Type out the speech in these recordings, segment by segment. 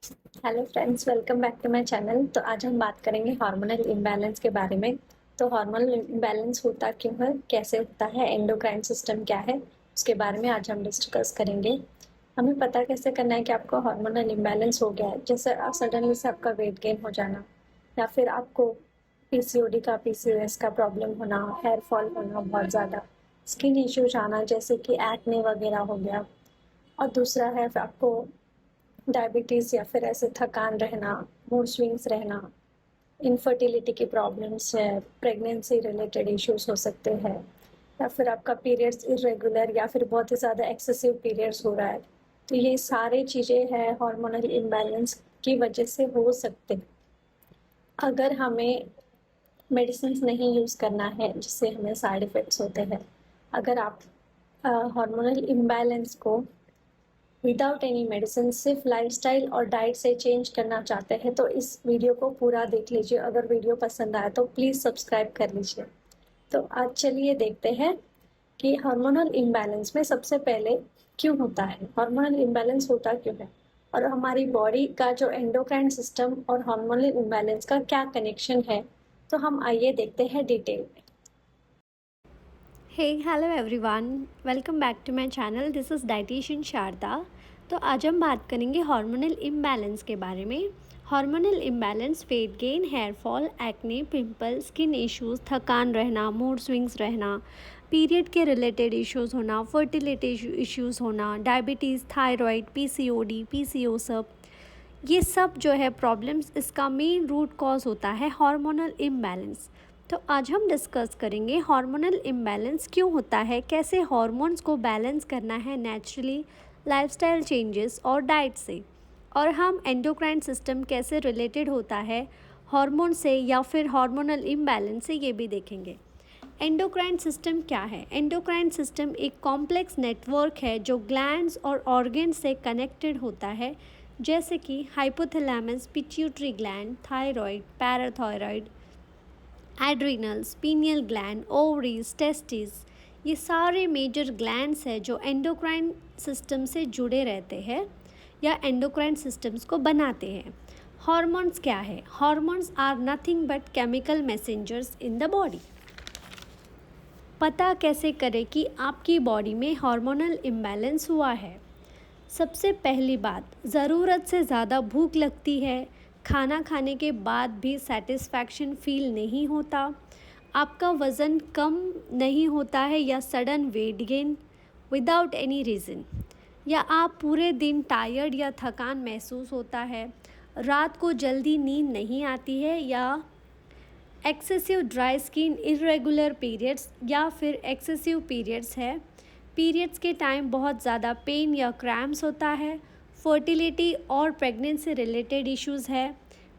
Hello friends, welcome back to my channel. तो आज हम बात करेंगे हार्मोनल इम्बैलेंस के बारे में। तो हार्मोनल इम्बैलेंस होता क्यों है, कैसे होता है, एंडोक्राइन सिस्टम क्या है, उसके बारे में आज हम डिस्कस करेंगे। हमें पता कैसे करना है कि आपको हार्मोनल इम्बैलेंस हो गया है, जैसे सडनली से आपका वेट गेन हो जाना, या फिर आपको पीसीओडी का पीसीओएस का प्रॉब्लम होना, हेयर फॉल होना बहुत ज़्यादा, स्किन इश्यूज आना जैसे कि एक्ने वगैरह हो गया, और दूसरा है आपको डायबिटीज़ या फिर ऐसे थकान रहना, मूड स्विंग्स रहना, इनफर्टिलिटी की प्रॉब्लम्स है, प्रेगनेंसी रिलेटेड इश्यूज हो सकते हैं, या फिर आपका पीरियड्स इरेगुलर या फिर बहुत ही ज़्यादा एक्सेसिव पीरियड्स हो रहा है। तो ये सारी चीज़ें हैं हार्मोनल इम्बैलेंस की वजह से हो सकते हैं। अगर हमें मेडिसिन नहीं यूज़ करना है जिससे हमें साइड इफ़ेक्ट्स होते हैं, अगर आप हार्मोनल इम्बैलेंस को विदाउट एनी मेडिसिन सिर्फ लाइफस्टाइल और डाइट से चेंज करना चाहते हैं तो इस वीडियो को पूरा देख लीजिए। अगर वीडियो पसंद आए तो प्लीज़ सब्सक्राइब कर लीजिए। तो आज चलिए देखते हैं कि हार्मोनल इम्बैलेंस में सबसे पहले क्यों होता है, हार्मोनल इम्बैलेंस होता क्यों है, और हमारी बॉडी का जो एंडोक्राइन सिस्टम और हार्मोनल इम्बैलेंस का क्या कनेक्शन है। तो हम आइए देखते हैं डिटेल में। Hello everyone, welcome back to my channel. This is dietitian Sharda. तो आज हम बात करेंगे हार्मोनल इम्बैलेंस के बारे में। Hormonal imbalance weight gain, hair fall, acne, pimple, skin issues, थकान रहना, मूड स्विंग्स रहना, पीरियड के रिलेटेड इश्यूज होना, फर्टिलिटी इश्यूज होना, डायबिटीज़, थायराइड, पीसीओडी, पीसीओएस, ये सब जो है प्रॉब्लम्स, इसका मेन रूट कॉज होता है हार्मोनल इम्बैलेंस। तो आज हम डिस्कस करेंगे हार्मोनल इम्बैलेंस क्यों होता है, कैसे हार्मोन्स को बैलेंस करना है नेचुरली, लाइफस्टाइल चेंजेस और डाइट से, और हम एंडोक्राइन सिस्टम कैसे रिलेटेड होता है हार्मोन से या फिर हार्मोनल इम्बैलेंस से, ये भी देखेंगे। एंडोक्राइन सिस्टम क्या है? एंडोक्राइन सिस्टम एक कॉम्प्लेक्स नेटवर्क है जो ग्लैंड्स और ऑर्गन्स से कनेक्टेड होता है, जैसे कि hypothalamus, pituitary gland, thyroid, parathyroid, adrenals, pineal gland, ovaries, testis. ये सारे मेजर ग्लैंड्स हैं जो एंडोक्राइन सिस्टम से जुड़े रहते हैं या एंडोक्राइन सिस्टम्स को बनाते हैं। हॉर्मोन्स क्या है? Hormones are nothing but chemical messengers in the body. पता कैसे करें कि आपकी बॉडी में हार्मोनल इम्बैलेंस हुआ है? सबसे पहली बात, ज़रूरत से ज़्यादा भूख लगती है, खाना खाने के बाद भी सेटिस्फैक्शन फील नहीं होता, आपका वज़न कम नहीं होता है या sudden weight gain without any reason, या आप पूरे दिन टायर्ड या थकान महसूस होता है, रात को जल्दी नींद नहीं आती है, या excessive dry skin, irregular periods या फिर एक्सेसिव पीरियड्स है, पीरियड्स के टाइम बहुत ज़्यादा पेन या क्रैम्प्स होता है, फर्टिलिटी और प्रेगनेंसी रिलेटेड इश्यूज़ है,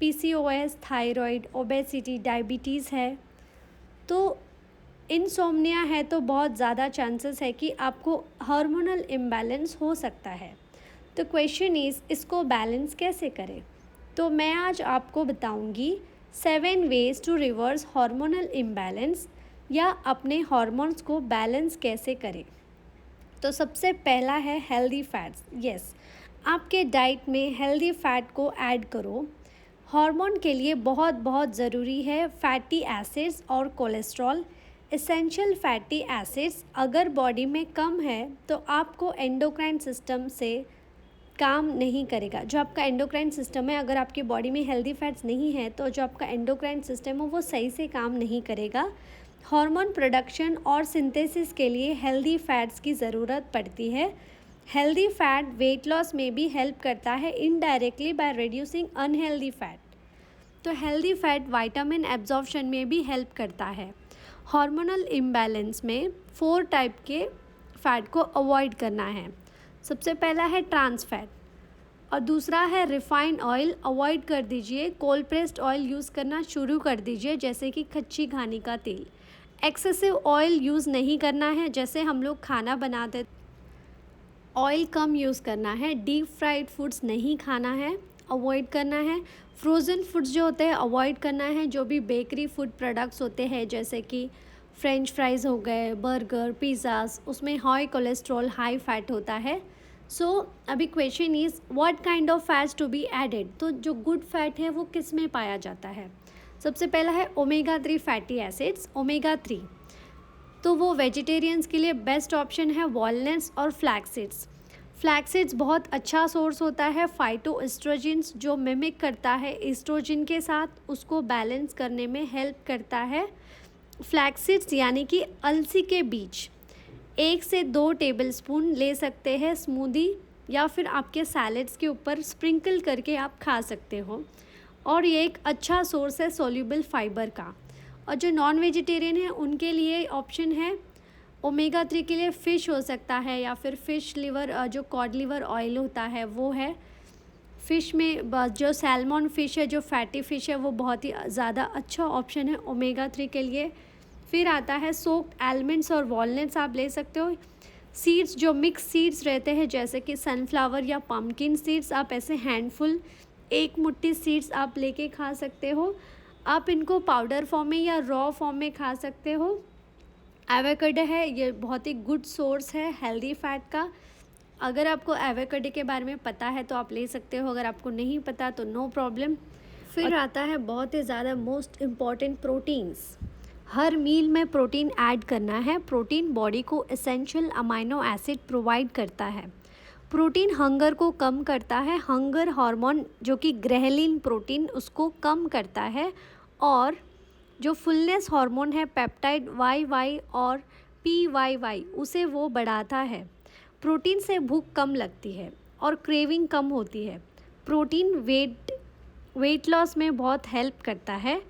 पीसीओएस, थायराइड, ओबेसिटी, डायबिटीज़ है, तो इनसोम्निया है, तो बहुत ज़्यादा चांसेस है कि आपको हार्मोनल इम्बैलेंस हो सकता है। तो क्वेश्चन इज़, इसको बैलेंस कैसे करें? तो मैं आज आपको बताऊंगी 7 ways to reverse hormonal imbalance, या अपने हार्मोन्स को बैलेंस कैसे करें। तो सबसे पहला है हेल्दी फैट्स। यस, आपके डाइट में हेल्दी फैट को ऐड करो। हार्मोन के लिए बहुत बहुत ज़रूरी है फैटी एसिड्स और कोलेस्ट्रॉल। एसेंशियल फैटी एसिड्स अगर बॉडी में कम है तो आपको एंडोक्राइन सिस्टम से काम नहीं करेगा। जो आपका एंडोक्राइन सिस्टम है, अगर आपकी बॉडी में हेल्दी फैट्स नहीं है तो जो आपका एंडोक्राइन सिस्टम है वो सही से काम नहीं करेगा। हार्मोन प्रोडक्शन और सिंथेसिस के लिए हेल्दी फैट्स की ज़रूरत पड़ती है। हेल्दी फैट वेट लॉस में भी हेल्प करता है indirectly by reducing unhealthy fat. तो हेल्दी फैट विटामिन एब्जॉर्प्शन में भी हेल्प करता है। हार्मोनल इम्बैलेंस में 4 टाइप के फैट को अवॉइड करना है। सबसे पहला है ट्रांस फैट, और दूसरा है रिफाइंड ऑयल, अवॉइड कर दीजिए। कोल्ड प्रेस्ड ऑयल यूज़ करना शुरू कर दीजिए, जैसे कि कच्ची घानी का तेल। एक्सेसिव ऑयल यूज़ नहीं करना है, जैसे हम लोग खाना बनाते, ऑयल कम यूज़ करना है। डीप फ्राइड फूड्स नहीं खाना है, अवॉइड करना है। फ्रोज़न फूड्स जो होते हैं अवॉइड करना है। जो भी बेकरी फूड प्रोडक्ट्स होते हैं जैसे कि फ्रेंच फ्राइज़ हो गए, बर्गर, पिज़्ज़ास, उसमें हाई कोलेस्ट्रॉल, हाई फैट होता है, सो अभी question is what kind of fats to be added. तो जो गुड फैट है वो किस में पाया जाता है? सबसे पहला है ओमेगा 3 फैटी एसिड्स, ओमेगा 3। तो वो वेजिटेरियंस के लिए बेस्ट ऑप्शन है वॉलनट्स और फ्लैक्सीड्स। फ्लैक्सीड्स बहुत अच्छा सोर्स होता है फाइटोएस्ट्रोजेंस, जो मिमिक करता है एस्ट्रोजन के साथ, उसको बैलेंस करने में हेल्प करता है। फ्लैक्सीड्स यानी कि अलसी के बीज 1 से 2 टेबलस्पून ले सकते हैं स्मूदी या फिर आपके सैलेड्स के ऊपर स्प्रिंकल करके आप खा सकते हो, और ये एक अच्छा सोर्स है सोल्यूबल फाइबर का। और जो नॉन वेजिटेरियन है उनके लिए ऑप्शन है ओमेगा 3 के लिए फ़िश हो सकता है, या फिर फ़िश लिवर, जो कॉड लिवर ऑयल होता है वो है। फ़िश में जो सैल्मन फ़िश है, जो फैटी फ़िश है, वो बहुत ही ज़्यादा अच्छा ऑप्शन है ओमेगा 3 के लिए। फिर आता है सोक्ड आलमंड्स और वॉलनट्स आप ले सकते हो। सीड्स जो मिक्स सीड्स रहते हैं जैसे कि सनफ्लावर या पम्पकिन सीड्स, आप ऐसे हैंडफुल 1 मुट्ठी सीड्स आप लेके खा सकते हो। आप इनको पाउडर फॉर्म में या रॉ फॉर्म में खा सकते हो। एवोकाडो है, ये बहुत ही गुड सोर्स है हेल्दी फैट का। अगर आपको एवोकाडो के बारे में पता है तो आप ले सकते हो, अगर आपको नहीं पता तो नो प्रॉब्लम। फिर आता है बहुत ही ज़्यादा मोस्ट इम्पॉर्टेंट प्रोटीन्स। हर मील में प्रोटीन ऐड करना है। प्रोटीन बॉडी को एसेंशियल अमाइनो एसिड प्रोवाइड करता है। प्रोटीन हंगर को कम करता है। हंगर हार्मोन जो कि ग्रेलिन प्रोटीन उसको कम करता है, और जो फुलनेस हार्मोन है पेप्टाइड वाई वाई और पी वाई वाई उसे वो बढ़ाता है। प्रोटीन से भूख कम लगती है और क्रेविंग कम होती है। प्रोटीन वेट लॉस में बहुत हेल्प करता है।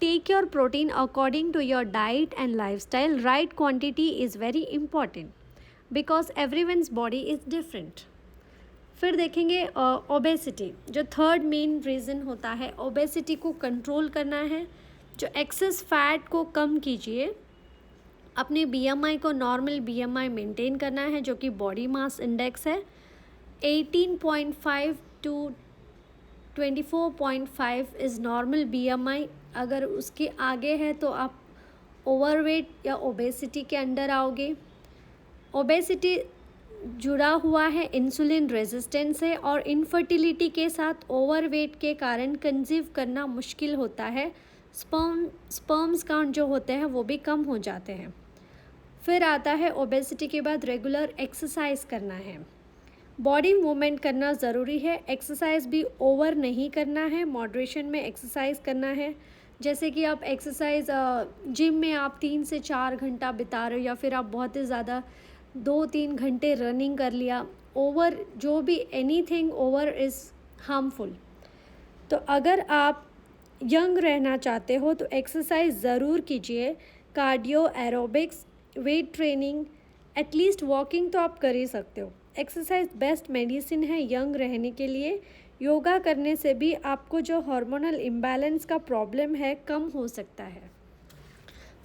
Take your protein according to your diet and lifestyle. Right quantity is very important because everyone's body is different. फिर देखेंगे ओबेसिटी, जो थर्ड मेन रीज़न होता है। ओबेसिटी को कंट्रोल करना है। जो एक्सेस फैट को कम कीजिए। अपने बीएमआई को नॉर्मल बीएमआई मेंटेन करना है, जो कि बॉडी मास इंडेक्स है 18.5 टू 24.5 इज़ नॉर्मल बीएमआई। अगर उसके आगे है तो आप ओवरवेट या ओबेसिटी के अंडर आओगे। ओबेसिटी जुड़ा हुआ है इंसुलिन रेजिस्टेंस से, और इनफर्टिलिटी के साथ ओवरवेट के कारण कंसीव करना मुश्किल होता है। स्पर्म्स काउंट जो होते हैं वो भी कम हो जाते हैं। फिर आता है ओबेसिटी के बाद रेगुलर एक्सरसाइज करना है। बॉडी मूवमेंट करना ज़रूरी है। एक्सरसाइज भी ओवर नहीं करना है, मॉडरेशन में एक्सरसाइज करना है। जैसे कि आप एक्सरसाइज जिम में आप 3 से 4 घंटा बिता रहे हो, या फिर आप बहुत ही ज़्यादा 2-3 घंटे रनिंग कर लिया। ओवर जो भी एनीथिंग ओवर इज़ हार्मफुल। तो अगर आप यंग रहना चाहते हो तो एक्सरसाइज ज़रूर कीजिए। Cardio, aerobics, weight training, at least walking तो आप कर ही सकते हो। एक्सरसाइज बेस्ट मेडिसिन है यंग रहने के लिए। योगा करने से भी आपको जो हार्मोनल इम्बैलेंस का प्रॉब्लम है कम हो सकता है।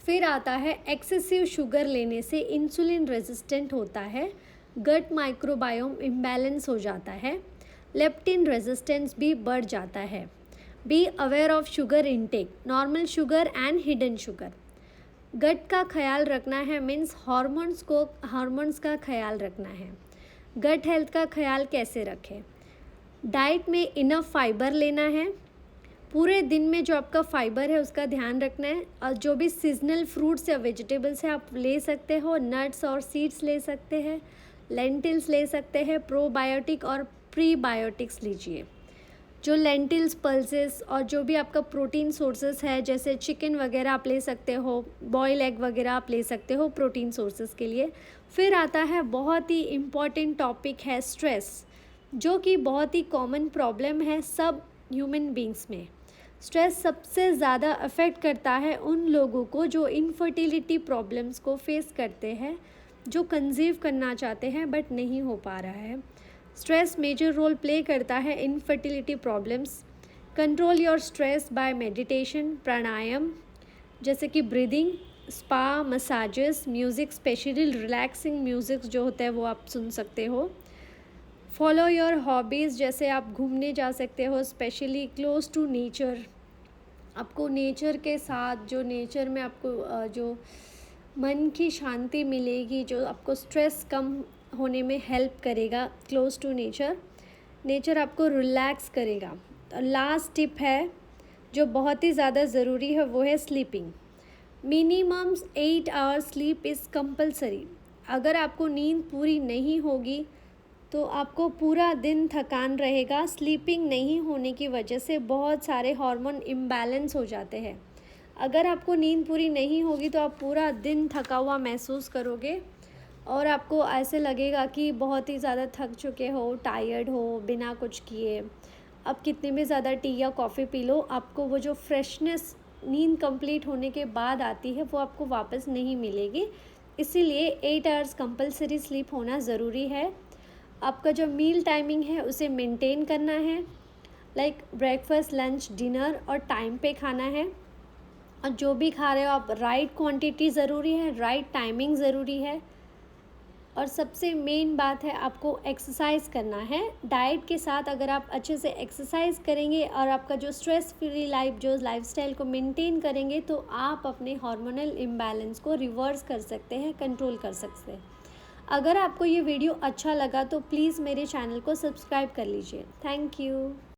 फिर आता है एक्सेसिव शुगर लेने से इंसुलिन रेजिस्टेंट होता है। गट माइक्रोबायोम इम्बैलेंस हो जाता है। लेप्टिन रेजिस्टेंस भी बढ़ जाता है। Be aware of sugar intake, normal sugar and hidden sugar. Gut का ख्याल रखना है, मीन्स हार्मोन्स का ख्याल रखना है। गट हेल्थ का ख्याल कैसे रखें? डाइट में इनफ फाइबर लेना है। पूरे दिन में जो आपका फाइबर है उसका ध्यान रखना है। और जो भी सीजनल फ्रूट्स या वेजिटेबल्स हैं आप ले सकते हो। नट्स और सीड्स ले सकते हैं। लेंटिल्स ले सकते हैं। प्रोबायोटिक और प्रीबायोटिक्स लीजिए। जो लेंटिल्स, पल्सेस और जो भी आपका प्रोटीन सोर्सेस है, जैसे चिकन वगैरह आप ले सकते हो, बॉयल एग वगैरह आप ले सकते हो प्रोटीन सोर्सेस के लिए। फिर आता है बहुत ही इम्पॉर्टेंट टॉपिक है स्ट्रेस, जो कि बहुत ही कॉमन प्रॉब्लम है सब ह्यूमन बींग्स में। स्ट्रेस सबसे ज़्यादा अफेक्ट करता है उन लोगों को जो इनफर्टिलिटी प्रॉब्लम्स को फेस करते हैं, जो कंसीव करना चाहते हैं बट नहीं हो पा रहा है। स्ट्रेस मेजर रोल प्ले करता है infertility problems. Control your stress by meditation, pranayama जैसे कि breathing, spa, massages, music, specially relaxing music जो होता है वो आप सुन सकते हो। फॉलो योर हॉबीज़, जैसे आप घूमने जा सकते हो, स्पेशली क्लोज टू नेचर। आपको नेचर के साथ, जो नेचर में आपको जो मन की शांति मिलेगी, जो आपको स्ट्रेस कम होने में हेल्प करेगा, क्लोज टू नेचर। नेचर आपको रिलैक्स करेगा। और लास्ट टिप है जो बहुत ही ज़्यादा ज़रूरी है, वो है sleeping. Minimum 8 hours sleep is compulsory. अगर आपको नींद पूरी नहीं होगी तो आपको पूरा दिन थकान रहेगा। स्लीपिंग नहीं होने की वजह से बहुत सारे हार्मोन इम्बैलेंस हो जाते हैं। अगर आपको नींद पूरी नहीं होगी तो आप पूरा दिन थका हुआ महसूस करोगे और आपको ऐसे लगेगा कि बहुत ही ज़्यादा थक चुके हो, टायर्ड हो बिना कुछ किए। अब कितने भी ज़्यादा टी या कॉफ़ी पी लो, आपको वो जो फ्रेशनेस नींद कंप्लीट होने के बाद आती है वो आपको वापस नहीं मिलेगी। इसीलिए 8 आवर्स कंपलसरी स्लीप होना ज़रूरी है। आपका जो मील टाइमिंग है उसे मेंटेन करना है, लाइक ब्रेकफास्ट, लंच, डिनर और टाइम पे खाना है। और जो भी खा रहे हो आप, राइट क्वांटिटी ज़रूरी है, राइट टाइमिंग ज़रूरी है। और सबसे मेन बात है, आपको एक्सरसाइज करना है। डाइट के साथ अगर आप अच्छे से एक्सरसाइज करेंगे और आपका जो स्ट्रेस फ्री लाइफ, जो लाइफस्टाइल को मेंटेन करेंगे, तो आप अपने हार्मोनल इम्बैलेंस को रिवर्स कर सकते हैं, कंट्रोल कर सकते हैं। अगर आपको ये वीडियो अच्छा लगा तो प्लीज़ मेरे चैनल को सब्सक्राइब कर लीजिए। Thank you.